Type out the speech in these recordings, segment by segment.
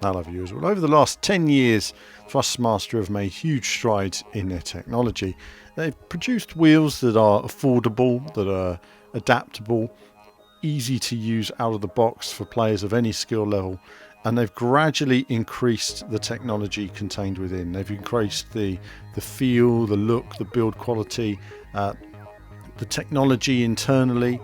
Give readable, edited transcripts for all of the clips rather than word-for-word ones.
Hello viewers. Well, over the last 10 years, Thrustmaster have made huge strides in their technology. They've produced wheels that are affordable, that are adaptable, easy to use out of the box for players of any skill level, and they've gradually increased the technology contained within. They've increased the feel, the look, the build quality, the technology internally,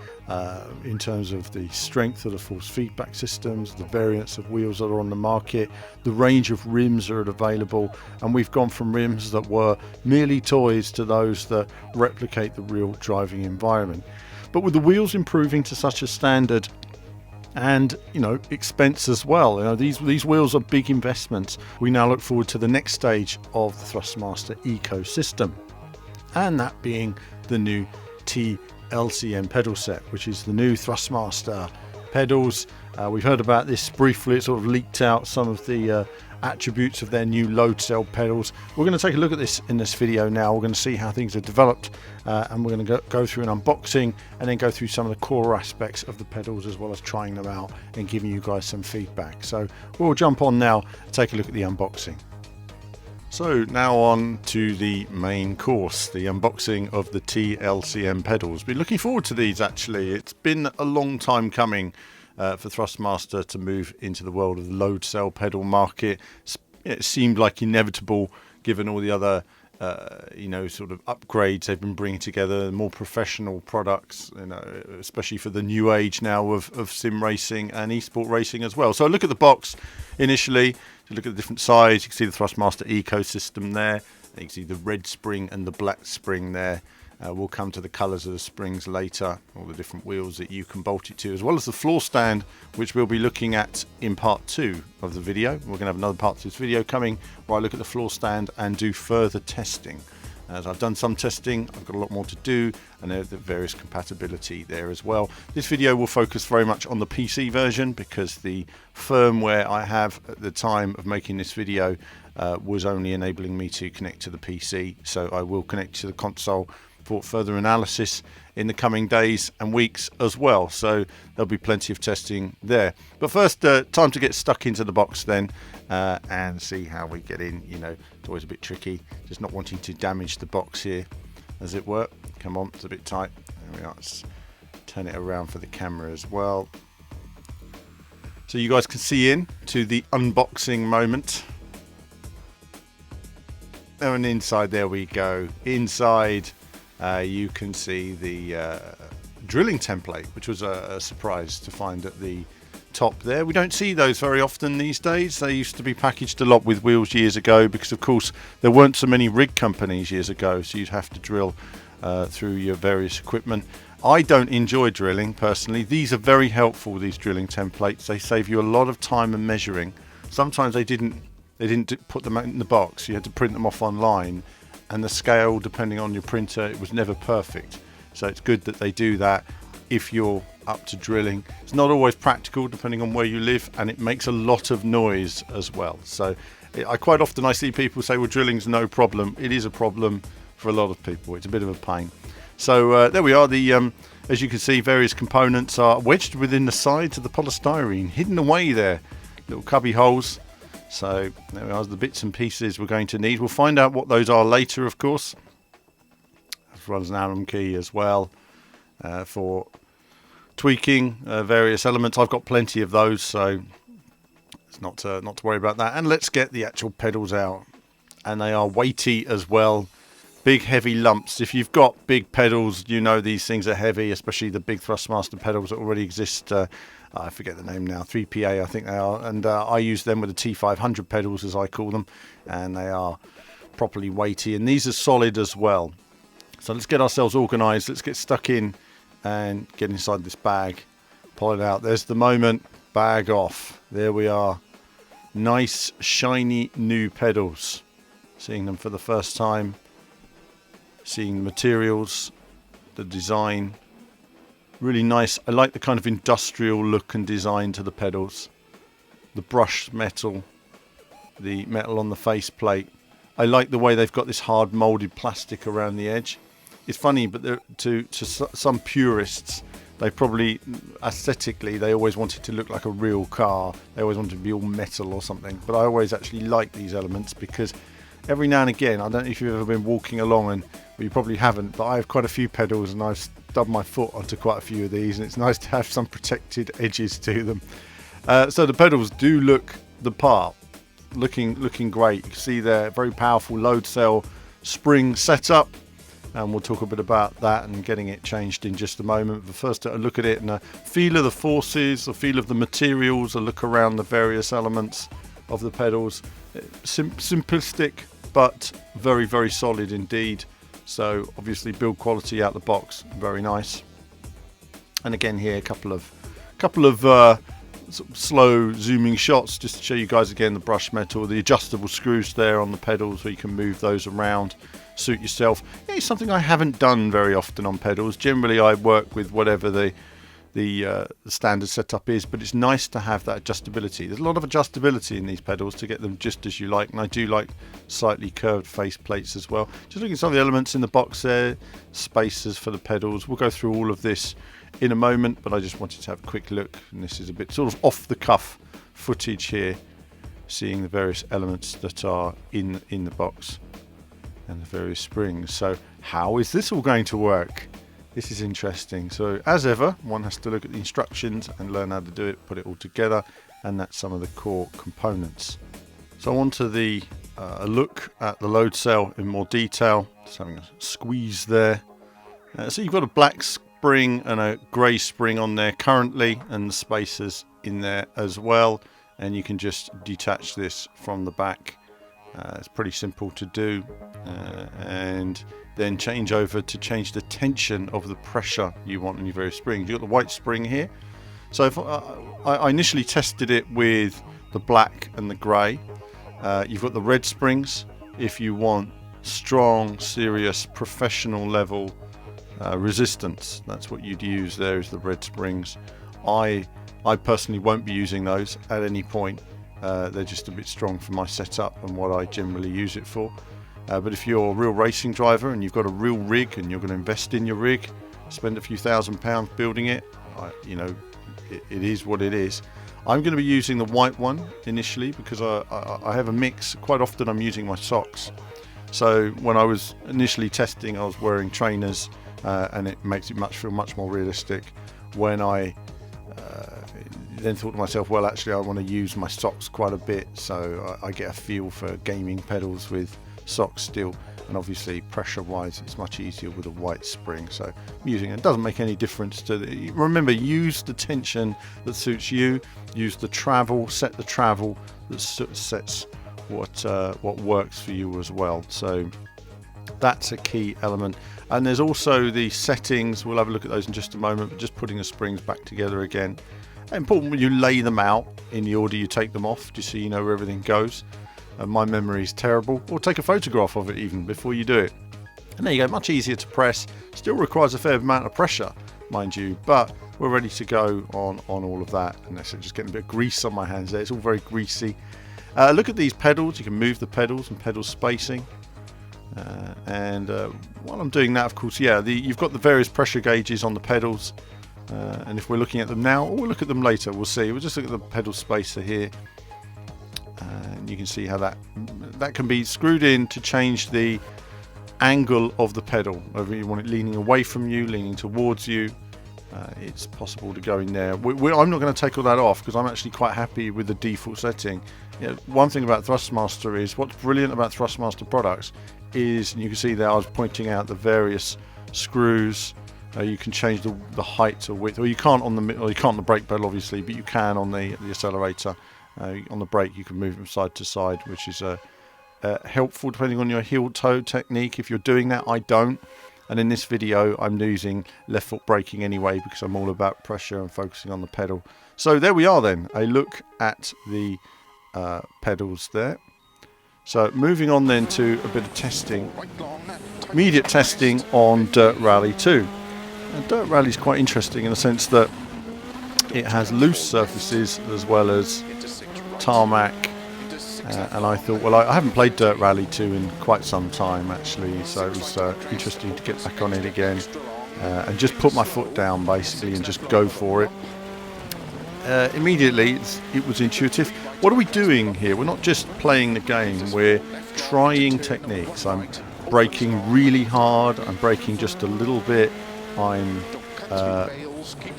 in terms of the strength of the force feedback systems, the variants of wheels that are on the market, the range of rims that are available, and we've gone from rims that were merely toys to those that replicate the real driving environment. But with the wheels improving to such a standard and expense as well, these wheels are big investments. We now look forward to the next stage of the Thrustmaster ecosystem, and that being the new T-LCM pedal set, which is the new Thrustmaster pedals. We've heard about this briefly. It sort of leaked out some of the attributes of their new load cell pedals. We're going to take a look at this in this video now. We're going to see how things are developed, and we're going to go through an unboxing and then go through some of the core aspects of the pedals, as well as trying them out and giving you guys some feedback. So we'll jump on now and take a look at the unboxing. So now on to the main course, the unboxing of the T-LCM pedals. Been looking forward to these actually. It's been a long time coming for Thrustmaster to move into the world of the load cell pedal market. It seemed like inevitable given all the other sort of upgrades they've been bringing together, more professional products, especially for the new age now of sim racing and esport racing as well. So look at the box initially. You look at the different sides, you can see the Thrustmaster ecosystem there. You can see the red spring and the black spring there. We'll come to the colours of the springs later, all the different wheels that you can bolt it to, as well as the floor stand, which we'll be looking at in part 2 of the video. We're going to have another part to this video coming where I look at the floor stand and do further testing. As I've done some testing, I've got a lot more to do, and there's the various compatibility there as well. This video will focus very much on the PC version because the firmware I have at the time of making this video was only enabling me to connect to the PC. So I will connect to the console for further analysis in the coming days and weeks as well. So there'll be plenty of testing there. But first, time to get stuck into the box then and see how we get in. It's always a bit tricky, just not wanting to damage the box here, as it were. Come on, it's a bit tight. There we are. Let's turn it around for the camera as well, so you guys can see in to the unboxing moment. And inside, there we go. Inside, you can see the drilling template, which was a surprise to find at the top there. We don't see those very often these days. They used to be packaged a lot with wheels years ago because, of course, there weren't so many rig companies years ago, so you'd have to drill through your various equipment. I don't enjoy drilling personally. These are very helpful, these drilling templates. They save you a lot of time and measuring. Sometimes they didn't put them out in the box. You had to print them off online, and the scale, depending on your printer, it was never perfect. So it's good that they do that if you're up to drilling. It's not always practical depending on where you live, and it makes a lot of noise as well. So quite often I see people say, well, drilling's no problem. It is a problem for a lot of people. It's a bit of a pain. So there we are. As you can see, various components are wedged within the sides of the polystyrene, hidden away there, little cubby holes. So there are the bits and pieces we're going to need. We'll find out what those are later, of course, as well as an Allen key as well for tweaking various elements. I've got plenty of those, so it's not to worry about that. And let's get the actual pedals out. And they are weighty as well. Big heavy lumps. If you've got big pedals, these things are heavy, especially the big Thrustmaster pedals that already exist. I forget the name now, 3PA I think they are, and I use them with the T500 pedals, as I call them, and they are properly weighty, and these are solid as well. So let's get ourselves organised, let's get stuck in and get inside this bag, pull it out. There's the moment, bag off, there we are. Nice shiny new pedals, seeing them for the first time, seeing the materials, the design. Really nice. I like the kind of industrial look and design to the pedals. The brushed metal, the metal on the faceplate. I like the way they've got this hard moulded plastic around the edge. It's funny, but to some purists, They probably, aesthetically, they always wanted to look like a real car. They always wanted to be all metal or something. But I always actually like these elements because every now and again, I don't know if you've ever been walking along, and well, you probably haven't, but I have quite a few pedals and I've stubbed my foot onto quite a few of these, and it's nice to have some protected edges to them. So the pedals do look the part, looking great. You can see they're very powerful load cell spring setup, and we'll talk a bit about that and getting it changed in just a moment. But first, a look at it and a feel of the forces, a feel of the materials, a look around the various elements of the pedals. Simplistic, but very, very solid indeed. So obviously build quality out the box, very nice. And again here, a couple of sort of slow zooming shots just to show you guys again the brushed metal, the adjustable screws there on the pedals where you can move those around, suit yourself. Yeah, it's something I haven't done very often on pedals. Generally I work with whatever the standard setup is, but it's nice to have that adjustability. There's a lot of adjustability in these pedals to get them just as you like, and I do like slightly curved face plates as well. Just looking at some of the elements in the box there, spacers for the pedals. We'll go through all of this in a moment, but I just wanted to have a quick look, and this is a bit sort of off the cuff footage here, seeing the various elements that are in the box and the various springs. So how is this all going to work? This is interesting. So as ever, one has to look at the instructions and learn how to do it, put it all together, and that's some of the core components. So on to the a look at the load cell in more detail. Just having a squeeze there. So you've got a black spring and a grey spring on there currently, and the spacers in there as well, and you can just detach this from the back. It's pretty simple to do, and then change over to change the tension of the pressure you want in your various springs. You've got the white spring here. So if I initially tested it with the black and the grey. You've got the red springs if you want strong, serious, professional level resistance. That's what you'd use there, is the red springs. I personally won't be using those at any point. They're just a bit strong for my setup and what I generally use it for. But if you're a real racing driver and you've got a real rig and you're going to invest in your rig, spend a few £1,000s building it, it is what it is. I'm going to be using the white one initially because I have a mix. Quite often I'm using my socks. So when I was initially testing, I was wearing trainers, and it makes it feel much more realistic. When I then thought to myself, well, actually I want to use my socks quite a bit, so I get a feel for gaming pedals with socks still, and obviously pressure wise it's much easier with a white spring, so I'm using it. It doesn't make any difference to remember, use the tension that suits you, use the travel, set the travel that sets what works for you as well. So that's a key element. And there's also the settings. We'll have a look at those in just a moment, but just putting the springs back together again. Important when you lay them out in the order you take them off, just so you know where everything goes. My memory is terrible. Or take a photograph of it even before you do it. And there you go, much easier to press. Still requires a fair amount of pressure, mind you, but we're ready to go on all of that. And that's just getting a bit of grease on my hands there. It's all very greasy. Look at these pedals. You can move the pedals and pedal spacing. And while I'm doing that, of course, you've got the various pressure gauges on the pedals. And if we're looking at them now, or we'll look at them later, we'll see. We'll just look at the pedal spacer here. And you can see how that can be screwed in to change the angle of the pedal. Whether you want it leaning away from you, leaning towards you, it's possible to go in there. I'm not going to take all that off because I'm actually quite happy with the default setting. One thing about Thrustmaster is, what's brilliant about Thrustmaster products is, and you can see there I was pointing out the various screws. You can change the height or width, or you can't on the brake pedal obviously, but you can on the accelerator. On the brake you can move them side to side, which is helpful depending on your heel toe technique. If you're doing that, I don't. And in this video I'm using left foot braking anyway because I'm all about pressure and focusing on the pedal. So there we are then, a look at the pedals there. So moving on then to a bit of testing, immediate testing on Dirt Rally 2. And Dirt Rally is quite interesting in the sense that it has loose surfaces as well as tarmac, and I thought, well, I haven't played Dirt Rally 2 in quite some time actually, so it was interesting to get back on it again. and just put my foot down basically and just go for it. Immediately it was intuitive. What are we doing here? We're not just playing the game, we're trying techniques. I'm braking really hard, I'm braking just a little bit, I'm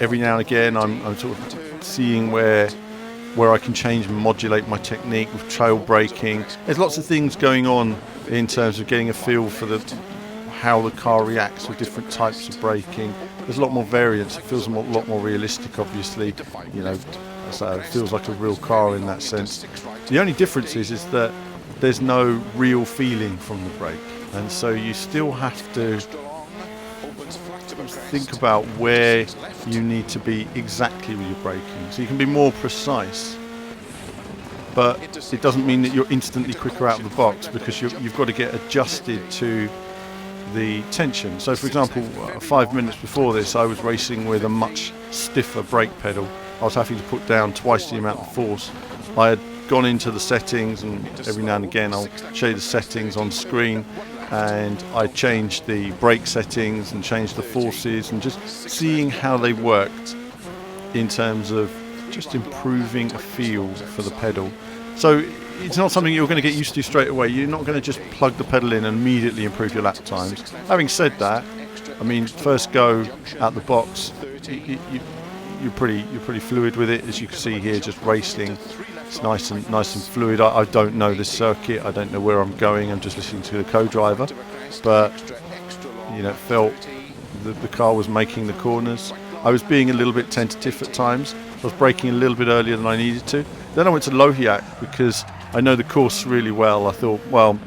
every now and again I'm sort of seeing where I can change and modulate my technique with trail braking. There's lots of things going on in terms of getting a feel for how the car reacts with different types of braking. There's a lot more variance. It feels a lot more realistic, obviously. You know, so it feels like a real car in that sense. The only difference is that there's no real feeling from the brake, and so you still have to think about where you need to be exactly with your braking. So you can be more precise, but it doesn't mean that you're instantly quicker out of the box, because you've got to get adjusted to the tension. So for example, 5 minutes before this I was racing with a much stiffer brake pedal. I was having to put down twice the amount of force. I had gone into the settings, and every now and again I'll show you the settings on screen, and I changed the brake settings and changed the forces, and just seeing how they worked in terms of just improving a feel for the pedal. So it's not something you're going to get used to straight away. You're not going to just plug the pedal in and immediately improve your lap times. Having said that, I mean, first go out the box, you're pretty fluid with it, as you can see here, just racing. It's nice and fluid. I don't know this circuit. I don't know where I'm going. I'm just listening to the co-driver, but you know, it felt the car was making the corners. I was being a little bit tentative at times. I was braking a little bit earlier than I needed to. Then I went to Lohiak because I know the course really well. I thought, well,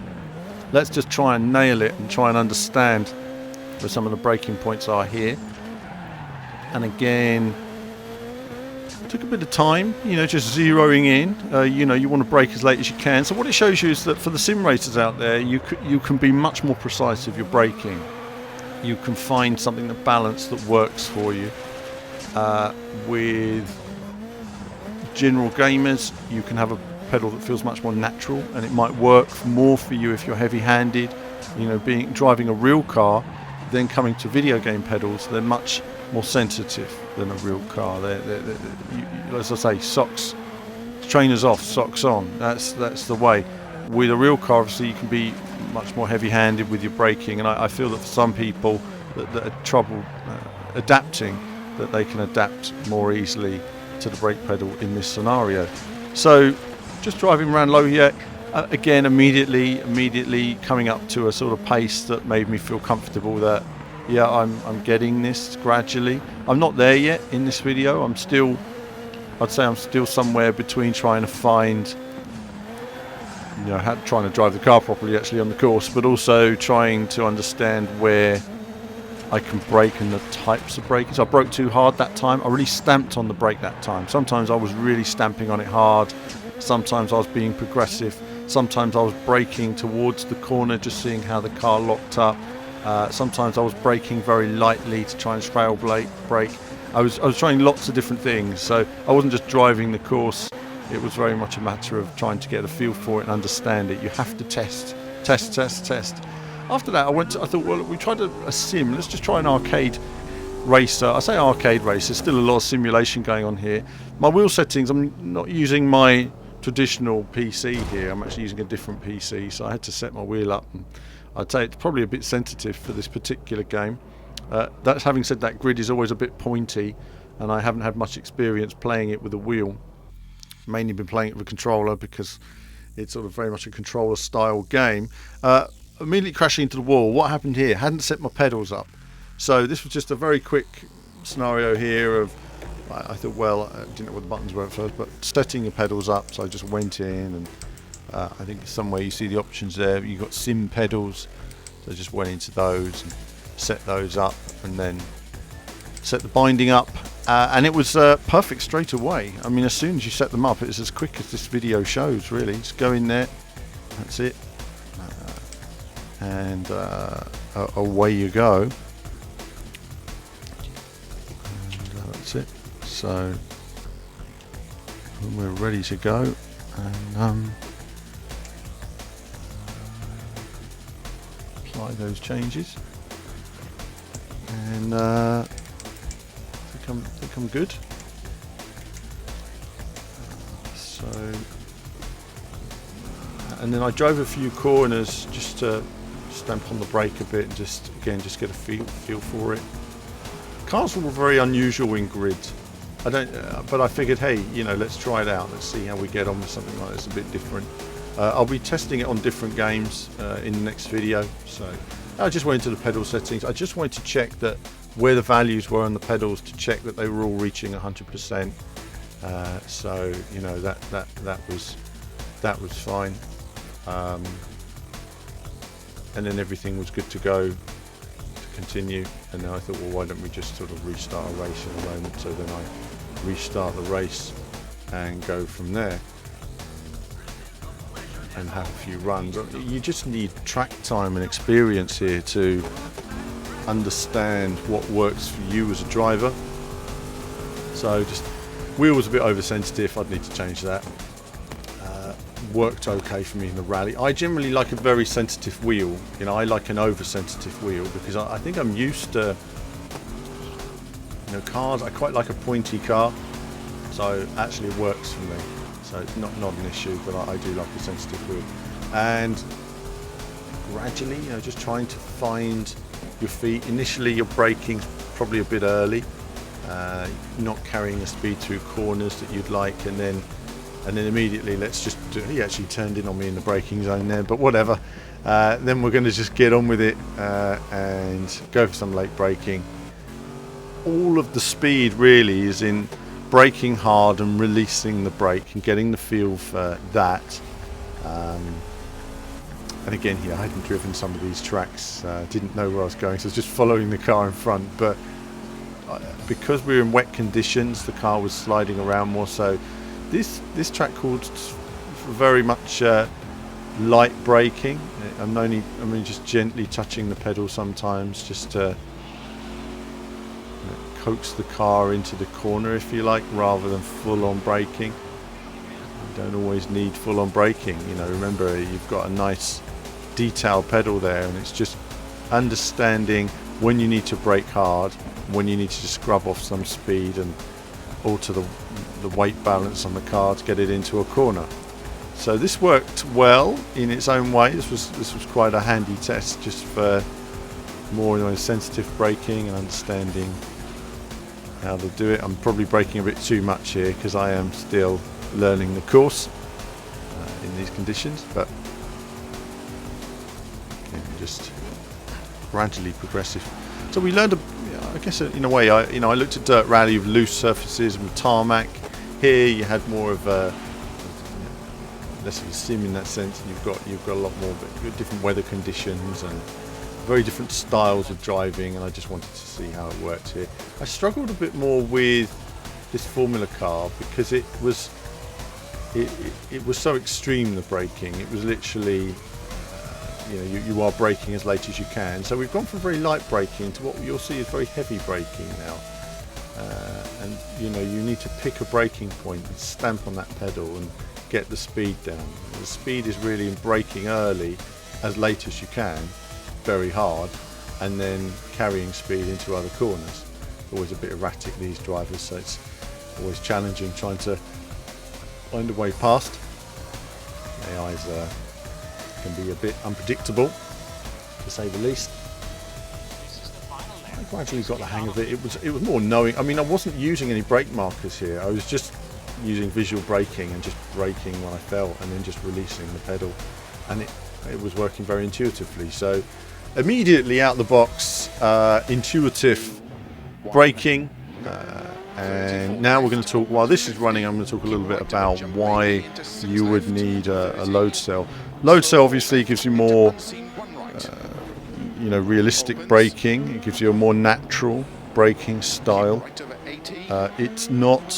let's just try and nail it and try and understand where some of the braking points are here. And again, it took a bit of time, you know, just zeroing in. You know, you want to brake as late as you can. So what it shows you is that for the sim racers out there, you can be much more precise with your braking. You can find something that balance that works for you. With general gamers, you can have a pedal that feels much more natural, and it might work more for you if you're heavy-handed. You know, driving a real car, then coming to video game pedals, they're much more sensitive than a real car. As I say, socks, trainers off, socks on. That's the way. With a real car, obviously, you can be much more heavy-handed with your braking, and I feel that for some people that are trouble adapting, that they can adapt more easily to the brake pedal in this scenario. So just driving around Lohiak, again immediately coming up to a sort of pace that made me feel comfortable that yeah, I'm getting this gradually. I'm not there yet in this video. I'd say I'm still somewhere between trying to find, you know, trying to drive the car properly actually on the course, but also trying to understand where I can brake and the types of braking. So I broke too hard that time. I really stamped on the brake that time. Sometimes I was really stamping on it hard. Sometimes I was being progressive. Sometimes I was braking towards the corner, just seeing how the car locked up. Sometimes I was braking very lightly to try and trail brake. I was trying lots of different things. So I wasn't just driving the course. It was very much a matter of trying to get a feel for it and understand it. You have to test. After that, I thought, well, we tried a sim. Let's just try an arcade racer. I say arcade race. There's still a lot of simulation going on here. My wheel settings, I'm not using my traditional PC here. I'm actually using a different PC, so I had to set my wheel up. And I'd say it's probably a bit sensitive for this particular game. That's having said that, grid is always a bit pointy, and I haven't had much experience playing it with a wheel. Mainly been playing it with a controller because it's sort of very much a controller style game. Immediately crashing into the wall. What happened here? Hadn't set my pedals up, so this was just a very quick scenario here of I thought, well, I didn't know what the buttons were at first, but setting your pedals up. So I just went in, and I think somewhere you see the options there. You got sim pedals, so I just went into those and set those up, and then set the binding up, and it was perfect straight away. I mean, as soon as you set them up, it's as quick as this video shows, really. Just go in there, that's it, and away you go, and that's it. So we're ready to go, and apply those changes. and I think I'm good. So, and then I drove a few corners just to stamp on the brake a bit and just get a feel for it. Cars were very unusual in grid. But I figured, hey, you know, let's try it out. Let's see how we get on with something like this, a bit different. I'll be testing it on different games in the next video. So I just went into the pedal settings. I just wanted to check that where the values were on the pedals, to check that they were all reaching 100%. So you know, that was fine. And then everything was good to go to continue. And then I thought, well, why don't we just sort of restart a race in a moment? So then I restart the race and go from there and have a few runs. You just need track time and experience here to understand what works for you as a driver. So just wheel was a bit oversensitive. I'd need to change that. Worked okay for me in the rally. I generally like a very sensitive wheel. You know, I like an oversensitive wheel because I think I'm used to, you know, cars. I quite like a pointy car, so actually it works for me. So it's not an issue, but I do like a sensitive wheel. And gradually, you know, just trying to find your feet. Initially, your braking's probably a bit early, not carrying the speed through corners that you'd like, and then immediately let's just do. He actually turned in on me in the braking zone there, but whatever. Then we're going to just get on with it and go for some late braking. All of the speed really is in braking hard and releasing the brake and getting the feel for that. And again, here I hadn't driven some of these tracks, didn't know where I was going, so I was just following the car in front. But because we were in wet conditions, the car was sliding around more. So this track called for very much light braking. I'm only just gently touching the pedal sometimes, just to coax the car into the corner, if you like, rather than full-on braking. You don't always need full-on braking. You know, remember, you've got a nice detailed pedal there, and it's just understanding when you need to brake hard, when you need to just scrub off some speed and alter the weight balance on the car to get it into a corner. So this worked well in its own way. This was quite a handy test, just for more sensitive braking and understanding how to do it. I'm probably braking a bit too much here because I am still learning the course in these conditions, but just gradually progressive. So we learned, I guess, in a way, I looked at dirt rally with loose surfaces and tarmac. Here you had more of a less of a sim in that sense, and you've got a lot more, but different weather conditions and very different styles of driving, and I just wanted to see how it worked here. I struggled a bit more with this Formula car because it was so extreme, the braking. It was literally, you are braking as late as you can. So we've gone from very light braking to what you'll see is very heavy braking now. And you need to pick a braking point and stamp on that pedal and get the speed down. The speed is really in braking early, as late as you can, very hard, and then carrying speed into other corners. Always a bit erratic, these drivers, so it's always challenging trying to find a way past. The AIs can be a bit unpredictable, to say the least. I gradually got the hang of it. It was more knowing. I mean, I wasn't using any brake markers here. I was just using visual braking and just braking when I felt, and then just releasing the pedal, and it was working very intuitively. So immediately out the box, intuitive braking. And now we're going to talk, while this is running, I'm going to talk a little bit about why you would need a load cell. Load cell obviously gives you more realistic braking. It gives you a more natural braking style. It's not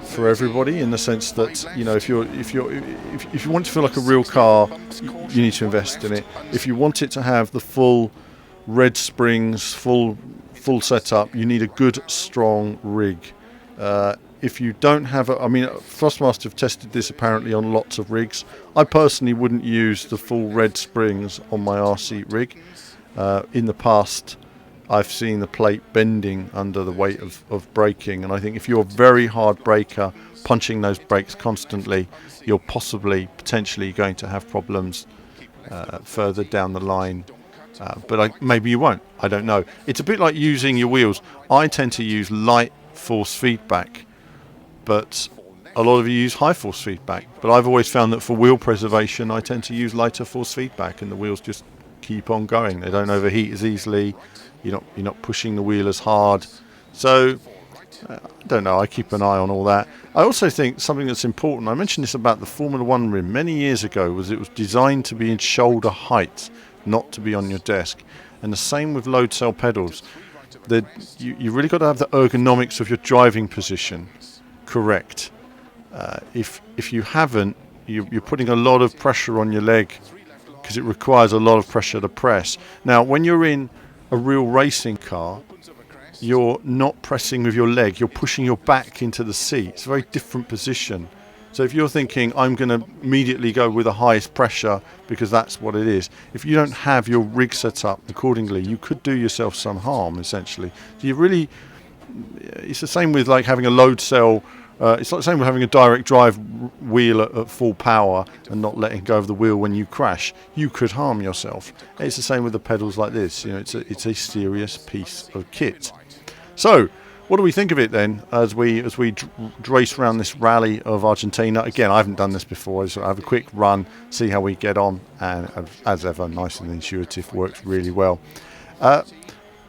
for everybody, in the sense that if you want to feel like a real car, you need to invest in it. If you want it to have the full red springs, full setup, you need a good strong rig. If you don't have Thrustmaster have tested this apparently on lots of rigs. I personally wouldn't use the full red springs on my RC rig. In the past, I've seen the plate bending under the weight of braking, and I think if you're a very hard braker, punching those brakes constantly, you're potentially going to have problems further down the line. But maybe you won't. I don't know. It's a bit like using your wheels. I tend to use light force feedback, but a lot of you use high force feedback. But I've always found that for wheel preservation, I tend to use lighter force feedback, and the wheels just keep on going. They don't overheat as easily. You're not pushing the wheel as hard. So I don't know. I keep an eye on all that. I also think something that's important. I mentioned this about the Formula One rim many years ago. Was it was designed to be in shoulder height, not to be on your desk. And the same with load cell pedals. You really got to have the ergonomics of your driving position correct. If you haven't, you're putting a lot of pressure on your leg, because it requires a lot of pressure to press. Now, when you're in a real racing car, you're not pressing with your leg, you're pushing your back into the seat. It's a very different position. So if you're thinking, I'm going to immediately go with the highest pressure because that's what it is, if you don't have your rig set up accordingly, you could do yourself some harm, essentially. So it's the same with like having a load cell. It's like the same with having a direct drive wheel at full power and not letting go of the wheel when you crash. You could harm yourself. It's the same with the pedals like this. It's a serious piece of kit. So, what do we think of it then as we race around this rally of Argentina? Again, I haven't done this before, so I have a quick run, see how we get on, and as ever, nice and intuitive, works really well.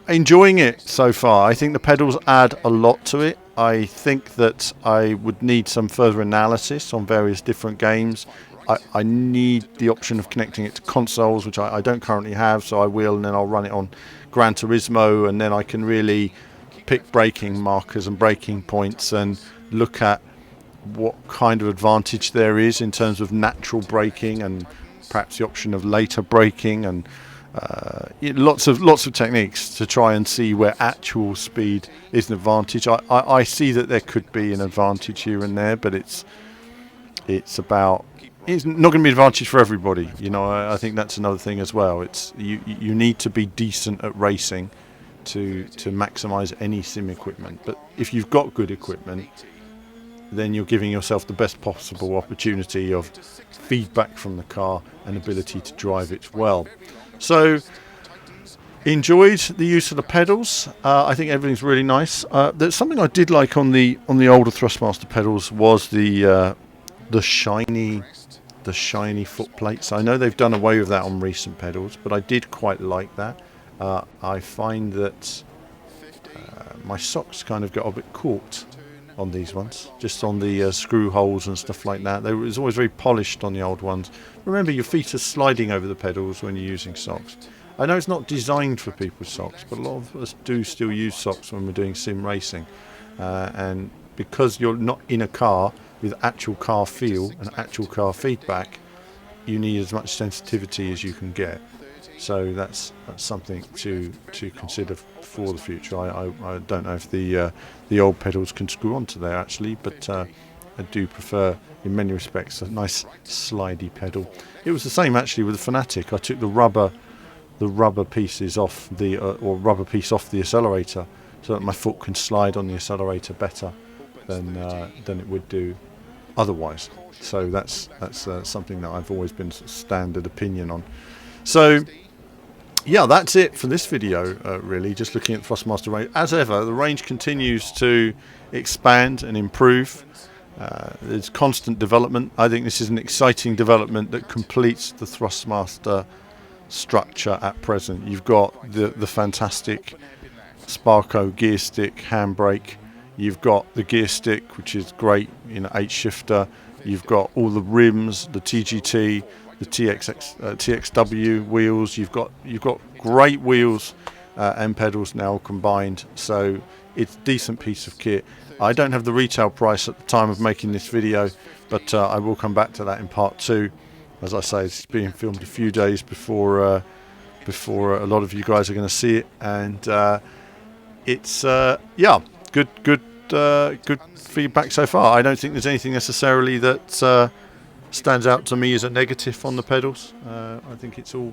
Enjoying it so far. I think the pedals add a lot to it. I think that I would need some further analysis on various different games. I need the option of connecting it to consoles, which I don't currently have, so I will, and then I'll run it on Gran Turismo, and then I can really pick braking markers and braking points and look at what kind of advantage there is in terms of natural braking and perhaps the option of later braking, and lots of techniques to try and see where actual speed is an advantage. I see that there could be an advantage here and there, but it's not going to be an advantage for everybody. I think that's another thing as well. It's you need to be decent at racing to maximize any sim equipment. But if you've got good equipment, then you're giving yourself the best possible opportunity of feedback from the car and ability to drive it well. So, enjoyed the use of the pedals. I think everything's really nice. There's something I did like on the older Thrustmaster pedals was the shiny foot plates. I know they've done away with that on recent pedals, but I did quite like that. I find that my socks kind of got a bit caught on these ones, just on the screw holes and stuff like that. It was always very polished on the old ones. Remember, your feet are sliding over the pedals when you're using socks. I know it's not designed for people's socks, but a lot of us do still use socks when we're doing sim racing. And because you're not in a car with actual car feel and actual car feedback, you need as much sensitivity as you can get. So that's something to consider for the future. I don't know if the old pedals can screw onto there actually, but I do prefer, in many respects, a nice slidey pedal. It was the same actually with the Fanatic. I took the rubber pieces off or rubber piece off the accelerator, so that my foot can slide on the accelerator better than it would do otherwise. So that's something that I've always been standard opinion on. So yeah, that's it for this video, really, just looking at the Thrustmaster range. As ever, the range continues to expand and improve. There's constant development. I think this is an exciting development that completes the Thrustmaster structure at present. You've got the fantastic Sparco gear stick handbrake. You've got the gear stick, which is great, 8-shifter. You've got all the rims, the TGT, the TXW wheels. You've got great wheels and pedals now combined, so it's a decent piece of kit. I don't have the retail price at the time of making this video, but I will come back to that in part 2. As I say, it's being filmed a few days before a lot of you guys are going to see it, and it's good feedback so far. I don't think there's anything necessarily that stands out to me as a negative on the pedals. I think it's all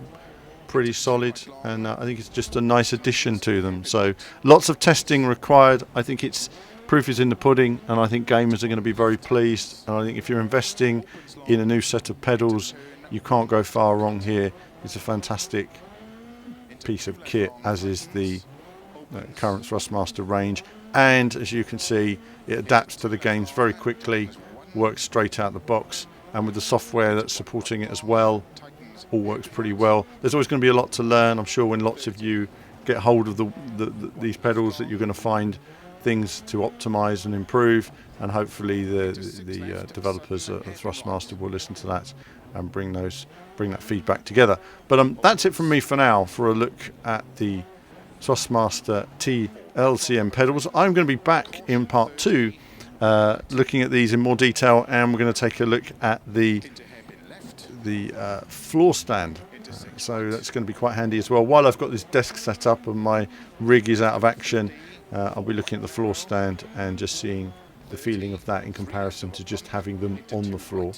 pretty solid, and I think it's just a nice addition to them. So lots of testing required. I think it's proof is in the pudding, and I think gamers are going to be very pleased. And I think if you're investing in a new set of pedals, you can't go far wrong here. It's a fantastic piece of kit, as is the current Thrustmaster range, and as you can see, it adapts to the games very quickly, works straight out the box, and with the software that's supporting it as well, all works pretty well. There's always going to be a lot to learn. I'm sure when lots of you get hold of these pedals that you're going to find things to optimize and improve, and hopefully the developers at Thrustmaster will listen to that and bring that feedback together. But that's it from me for now for a look at the Thrustmaster T-LCM pedals. I'm going to be back in part 2 looking at these in more detail, and we're going to take a look at the floor stand. So that's going to be quite handy as well. While I've got this desk set up and my rig is out of action, I'll be looking at the floor stand and just seeing the feeling of that in comparison to just having them on the floor.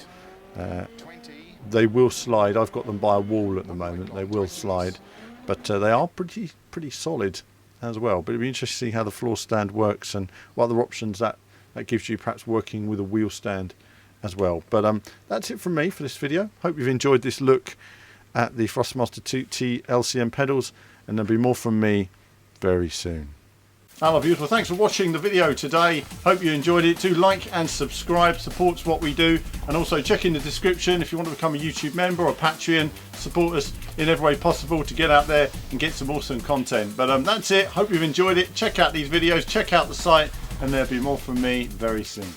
They will slide. I've got them by a wall at the moment. They will slide, but they are pretty solid as well. But it'll be interesting to see how the floor stand works and what other options that gives you, perhaps working with a wheel stand as well. But that's it from me for this video. Hope you've enjoyed this look at the Thrustmaster T-LCM pedals, and there'll be more from me very soon. Hello beautiful, thanks for watching the video today. Hope you enjoyed it. Do like and subscribe, supports what we do, and also check in the description if you want to become a YouTube member or Patreon. Support us in every way possible to get out there and get some awesome content. But that's it. Hope you've enjoyed it. Check out these videos, check out the site, and there'll be more from me very soon.